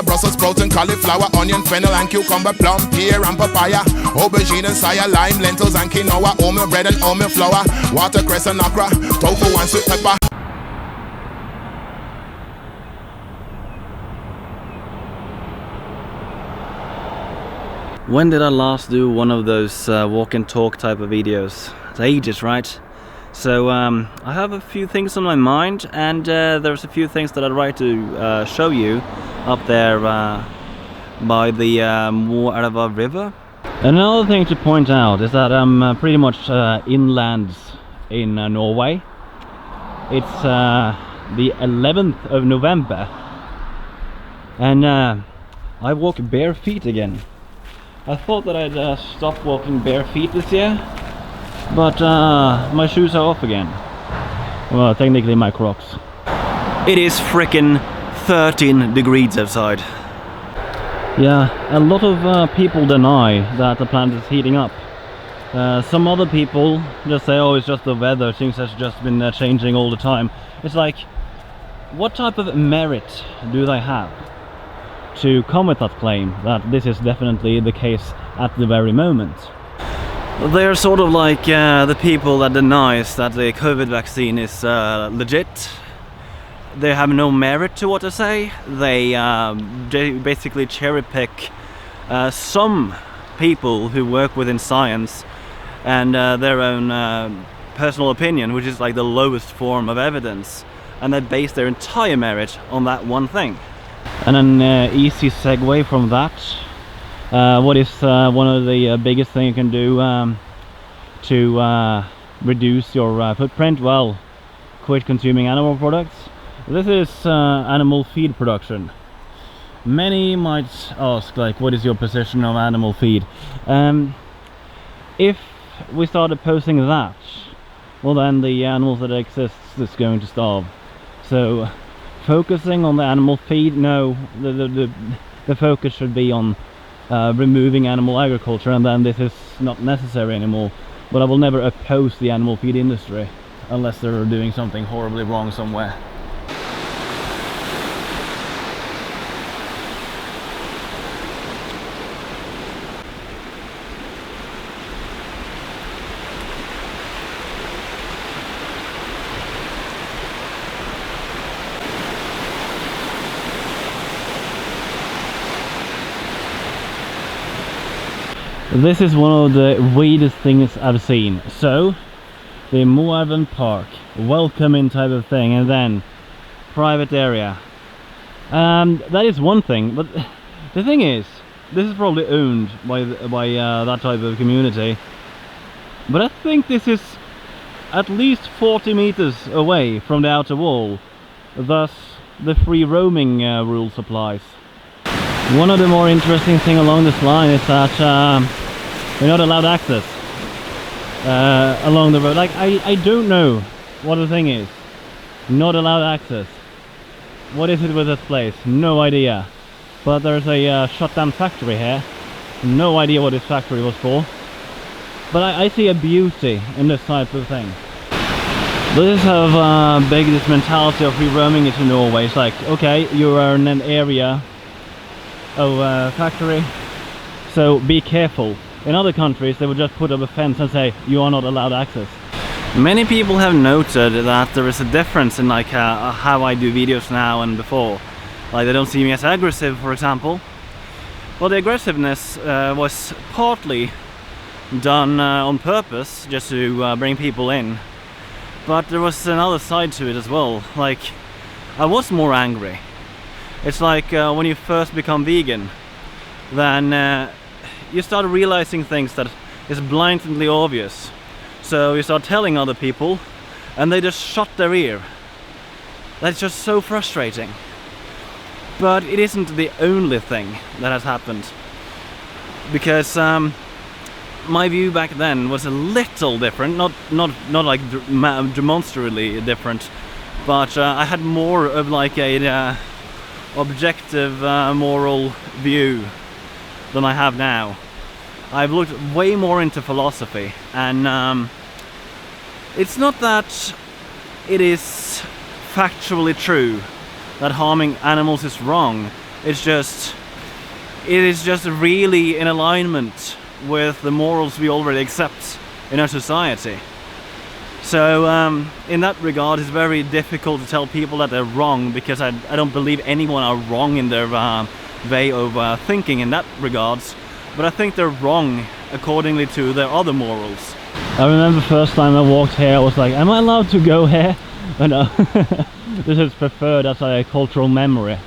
Brussels sprouts and cauliflower, onion, fennel and cucumber, plum, pear and papaya, aubergine and saya, lime, lentils and quinoa, oatmeal bread and oatmeal flour, watercress and okra, tofu and sweet pepper. When did I last do one of those walk and talk type of videos? It's ages, right? So I have a few things on my mind, and there's a few things that I'd like to show you up there by the Moelva river. Another thing to point out is that I'm pretty much inland in Norway. It's the 11th of November, and I walk bare feet again. I thought that I'd stop walking bare feet this year, but my shoes are off again. Well, technically my Crocs. It is frickin' 13 degrees outside. Yeah, a lot of people deny that the planet is heating up. Some other people just say, oh, it's just the weather, things have just been changing all the time. It's like, what type of merit do they have to come with that claim that this is definitely the case at the very moment? They're sort of like the people that denies that the COVID vaccine is legit. They have no merit to what to say. They basically cherry pick some people who work within science and their own personal opinion, which is like the lowest form of evidence, and they base their entire merit on that one thing. And an easy segue from that, what is one of the biggest things you can do to reduce your footprint? Well, quit consuming animal products. This is animal feed production. Many might ask, like, what is your position on animal feed? If we started posting that, well then the animals that exist is going to starve. So focusing on the animal feed, no, the focus should be on removing animal agriculture, and then this is not necessary anymore. But I will never oppose the animal feed industry unless they're doing something horribly wrong somewhere. This is one of the weirdest things I've seen. So, the Moelva Park, welcoming type of thing, and then private area. That is one thing, but the thing is, this is probably owned by that type of community. But I think this is at least 40 meters away from the outer wall. Thus, the free roaming rule applies. One of the more interesting things along this line is that we're not allowed access along the road. Like, I don't know what the thing is. Not allowed access. What is it with this place? No idea. But there's a shut down factory here. No idea what this factory was for. But I see a beauty in this type of thing. This have begged this mentality of free roaming into Norway. It's like, okay, you are in an area of factory, so be careful. In other countries, they would just put up a fence and say, you are not allowed access. Many people have noted that there is a difference in like how I do videos now and before. Like, they don't see me as aggressive, for example. Well, the aggressiveness was partly done on purpose, just to bring people in. But there was another side to it as well. Like, I was more angry. It's like when you first become vegan, then you start realizing things that is blatantly obvious. So you start telling other people, and they just shut their ear. That's just so frustrating. But it isn't the only thing that has happened, because my view back then was a little different, not like demonstrably different, but I had more of like a objective moral view than I have now. I've looked way more into philosophy, and it's not that it is factually true that harming animals is wrong. it is just really in alignment with the morals we already accept in our society. So in that regard, it's very difficult to tell people that they're wrong, because I don't believe anyone are wrong in their way of thinking in that regards, but I think they're wrong accordingly to their other morals. I remember first time I walked here, I was like, am I allowed to go here? But no, this is preferred as a cultural memory.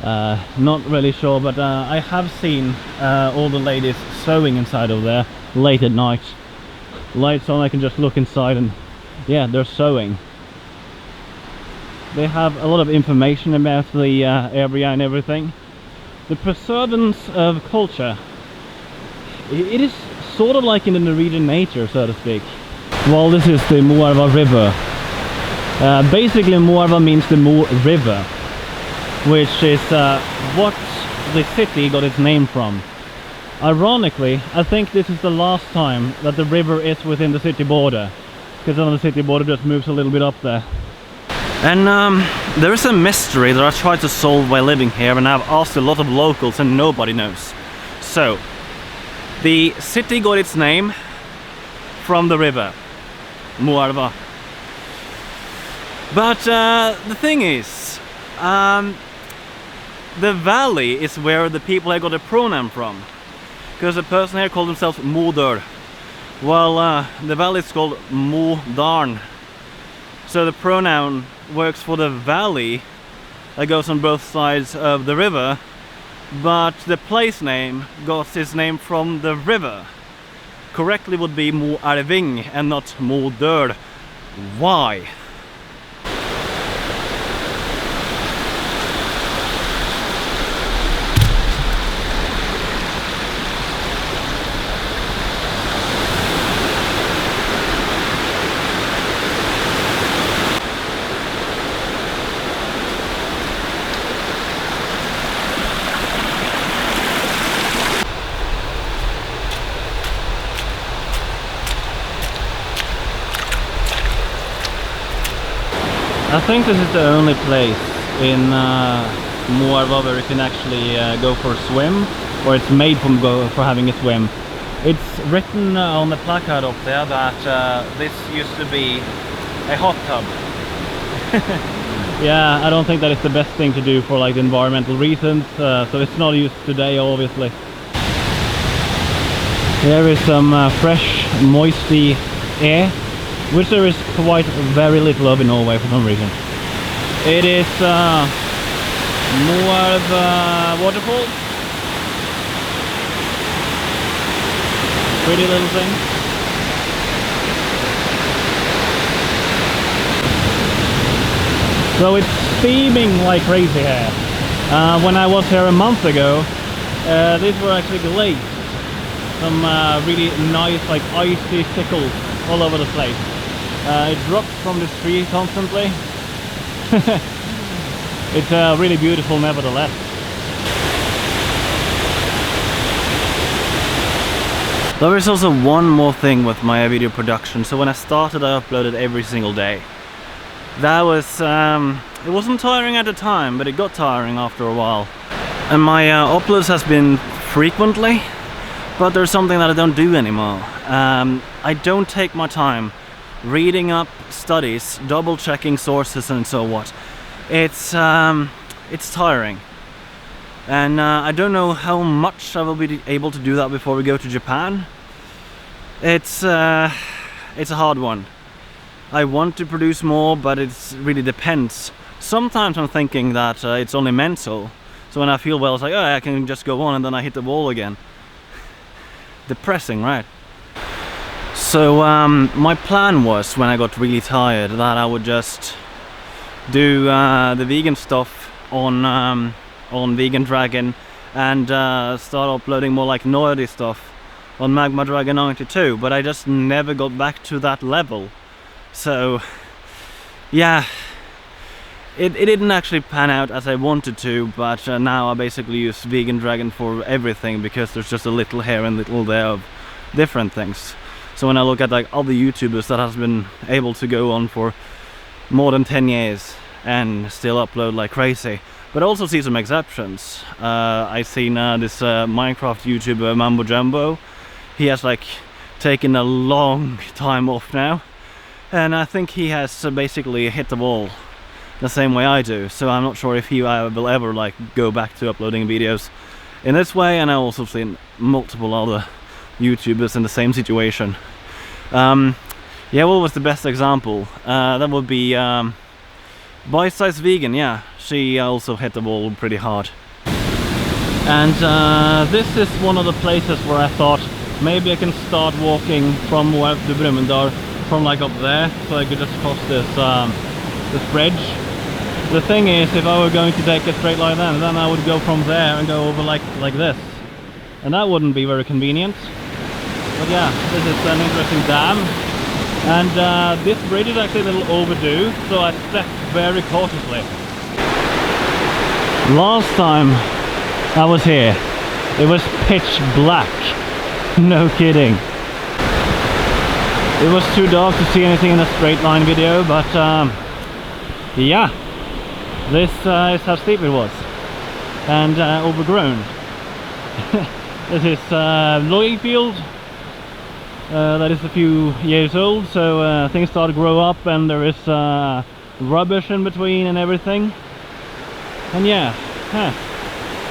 Not really sure, but I have seen all the ladies sewing inside of there late at night. Lights on, I can just look inside, and yeah, they're sewing. They have a lot of information about the area and everything. The preservance of culture, it is sort of like in the Norwegian nature, so to speak. Well, this is the Moelva river. Basically, Moelva means the Mo river, which is what the city got its name from. Ironically, I think this is the last time that the river is within the city border, because then the city border just moves a little bit up there. And there is a mystery that I tried to solve while living here, and I've asked a lot of locals and nobody knows. So, the city got its name from the river, Moelva. But the thing is, the valley is where the people have got a pronoun from. Because the person here called themselves Moder. Well, the valley is called Modaren. So the pronoun works for the valley that goes on both sides of the river, but the place name got its name from the river. Correctly would be Moelving and not Moder. Why? I think this is the only place in Moelva where you can actually go for a swim, or it's made for having a swim. It's written on the placard up there that this used to be a hot tub. Yeah, I don't think that it's the best thing to do for like environmental reasons, so it's not used today, obviously. Here is some fresh, moisty air, which there is quite very little of in Norway for some reason. It is Moelva waterfall. Pretty little thing. So it's steaming like crazy here. When I was here a month ago, these were actually glazed. Some really nice, like icy sickles all over the place. It drops from the tree constantly. It's really beautiful nevertheless. There is also one more thing with my video production. So when I started, I uploaded every single day. That was, it wasn't tiring at the time, but it got tiring after a while. And my uploads has been frequently, but there's something that I don't do anymore. I don't take my time reading up studies, double checking sources and so what. It's tiring. And I don't know how much I will be able to do that before we go to Japan. It's a hard one. I want to produce more, but it really depends. Sometimes I'm thinking that it's only mental. So when I feel well, it's like, oh, I can just go on, and then I hit the wall again. Depressing, right? So my plan was, when I got really tired, that I would just do the vegan stuff on Vegan Dragon, and start uploading more like nerdy stuff on Magma Dragon 92, but I just never got back to that level. So yeah, it didn't actually pan out as I wanted to, but now I basically use Vegan Dragon for everything, because there's just a little here and little there of different things. So when I look at like other YouTubers that has been able to go on for more than 10 years and still upload like crazy, but I also see some exceptions. I've seen this Minecraft YouTuber Mambo Jumbo. He has like taken a long time off now, and I think he has basically hit the wall the same way I do. So I'm not sure if he will ever like go back to uploading videos in this way. And I've also seen multiple other YouTubers in the same situation. Yeah, what was the best example? That would be Bite Size Vegan. Yeah, she also hit the wall pretty hard. And this is one of the places where I thought maybe I can start walking from Moelva to Brumunddal from like up there, so I could just cross this bridge. The thing is, if I were going to take a straight line then I would go from there and go over like this, and that wouldn't be very convenient. But yeah, this is an interesting dam, and this bridge is actually a little overdue, so I stepped very cautiously. Last time I was here, it was pitch black. No kidding. It was too dark to see anything in a straight line video, but yeah, this is how steep it was, and overgrown. This is logging field that is a few years old, so things start to grow up, and there is rubbish in between and everything. And yeah,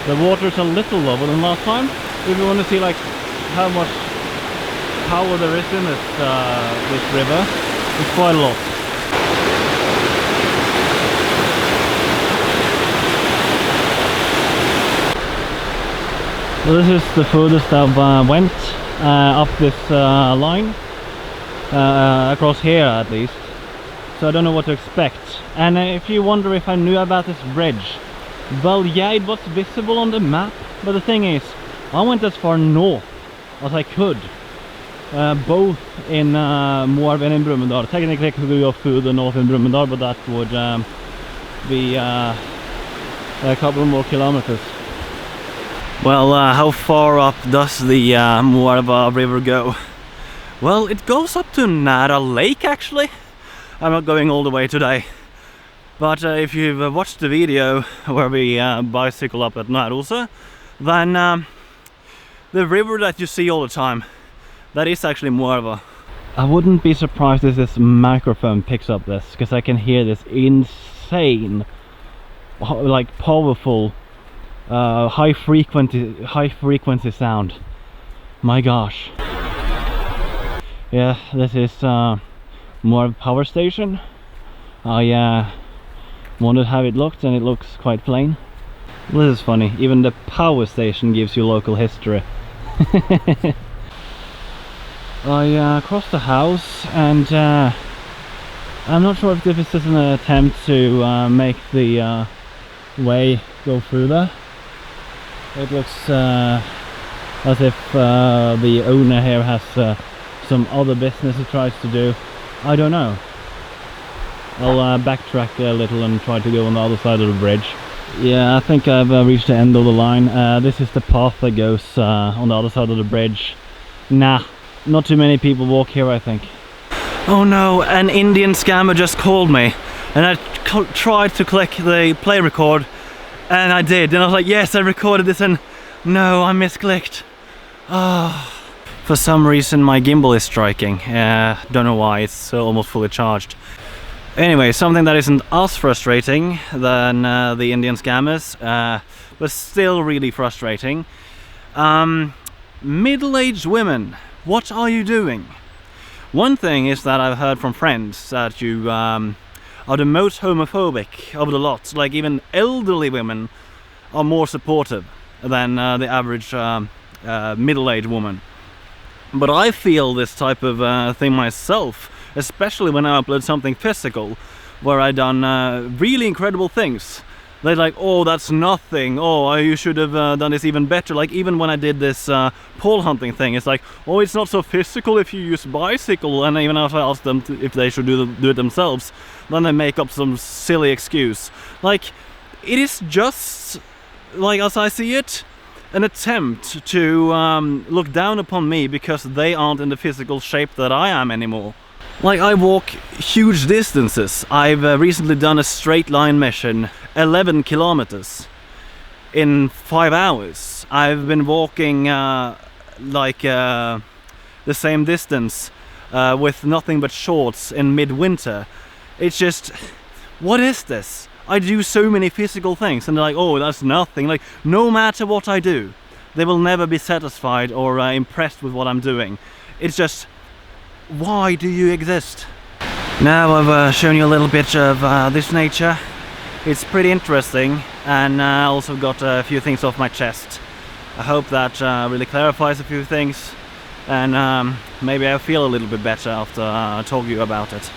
the water's a little lower than last time. If you want to see like how much power there is in this river, it's quite a lot. So this is the furthest I've went up this line, across here at least, so I don't know what to expect. And if you wonder if I knew about this bridge, well, yeah, it was visible on the map, but the thing is, I went as far north as I could, both in Moelva and in Brumunddal. Technically I could go further north in Brumunddal, but that would be a couple more kilometers. Well, how far up does the Moelva river go? Well, it goes up to Nara Lake actually. I'm not going all the way today. But if you've watched the video where we bicycle up at Nara, then the river that you see all the time, that is actually Moelva. I wouldn't be surprised if this microphone picks up this, because I can hear this insane, like powerful, high frequency sound. My gosh. Yeah, this is Moelva power station. I wondered how it looked, and it looks quite plain. This is funny, even the power station gives you local history. I crossed the house, and I'm not sure if this is an attempt to make the way go through there. It looks as if the owner here has some other business he tries to do. I don't know. I'll backtrack a little and try to go on the other side of the bridge. Yeah, I think I've reached the end of the line. This is the path that goes on the other side of the bridge. Nah, not too many people walk here, I think. Oh no, an Indian scammer just called me, and I tried to click the play record, and I did, and I was like, yes, I recorded this, and no, I misclicked. Oh. For some reason my gimbal is striking. Don't know why, it's almost fully charged. Anyway, something that isn't as frustrating than the Indian scammers, but still really frustrating. Middle-aged women, what are you doing? One thing is that I've heard from friends that you are the most homophobic of the lot. Like, even elderly women are more supportive than the average middle-aged woman. But I feel this type of thing myself, especially when I upload something physical, where I've done really incredible things. They're like, oh, that's nothing, oh, you should have done this even better. Like, even when I did this pole hunting thing, it's like, oh, it's not so physical if you use bicycle. And even if I ask them if they should do it themselves, then they make up some silly excuse. Like, it is just, like, as I see it, an attempt to look down upon me because they aren't in the physical shape that I am anymore. Like, I walk huge distances. I've recently done a straight line mission, 11 kilometers in 5 hours. I've been walking the same distance with nothing but shorts in midwinter. It's just, what is this? I do so many physical things and they're like, oh, that's nothing. Like, no matter what I do, they will never be satisfied or impressed with what I'm doing. It's just, why do you exist? Now I've shown you a little bit of this nature. It's pretty interesting, and I also got a few things off my chest. I hope that really clarifies a few things, and maybe I feel a little bit better after talking about it.